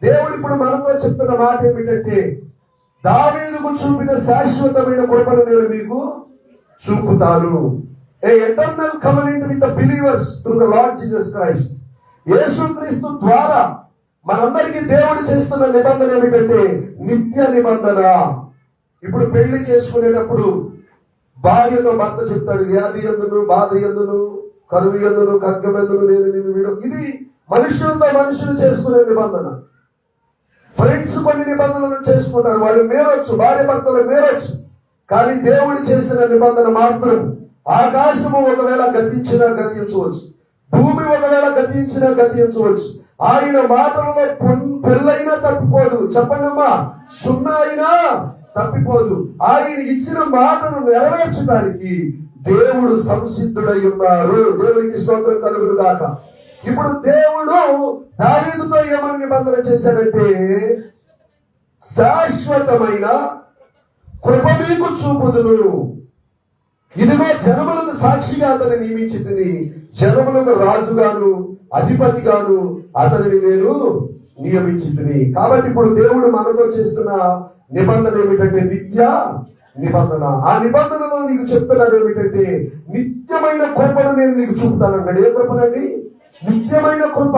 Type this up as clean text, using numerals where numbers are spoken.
దేవుడు ఇప్పుడు మనతో చెప్తున్న మాట ఏమిటంటే, దావీదుకు చూపిన శాశ్వతమైన కృపను నేను మీకు చూపుతాను. A eternal covenant with the believers through the Lord Jesus Christ. యేసుక్రీస్తు ద్వారా మనందరికీ దేవుడు చేస్తున్న నిబంధన ఏమిటంటే నిత్య నిబంధన. ఇప్పుడు పెళ్లి చేసుకునేటప్పుడు భార్యతో భర్త చెప్తాడు, వ్యాధి ఎందును, బాధ ఎందును, కరువు ఎందును, ఖడ్గం ఎందును నేను నిన్ను వీడు. ఇది మనుషులతో మనుషులు చేసుకునే నిబంధన. ఫ్రెండ్స్ కొన్ని నిబంధనలు చేసుకుంటారు, వాళ్ళు మేరొచ్చు, భార్య భర్తలు మేరొచ్చు. కానీ దేవుడు చేసిన నిబంధన మాత్రం ఆకాశము ఒకవేళ గతించినా గతించవచ్చు, భూమి ఒకవేళ గతించినా గతించవచ్చు. ఆయన మాటలలో పెళ్ళైనా తప్పిపోదు. చెప్పండమ్మా, సున్నా అయినా తప్పిపోదు. ఆయన ఇచ్చిన మాటను నెరవేర్చడానికి దేవుడు సంసిద్ధుడై ఉన్నారు. దేవునికి స్తోత్రం కలుగును గాక. ఇప్పుడు దేవుడు దావీదుతో ఏమని నిబంధన చేశాడంటే, శాశ్వతమైన కృప మీకు చూపుదును. ఇదిగో జనములకు సాక్షిగా అతన్ని నియమించితిని, జనములకు రాజుగాను అధిపతిగాను అతనిని నేను నియమించితిని. కాబట్టి ఇప్పుడు దేవుడు మనతో చేస్తున్న నిబంధన ఏమిటంటే నిత్య నిబంధన. ఆ నిబంధనలో నీకు చెప్తున్నది ఏమిటంటే నిత్యమైన కృపను నేను నీకు చూపుతానన్నాడు. ఏ కృపనండి? నిత్యమైన కృప.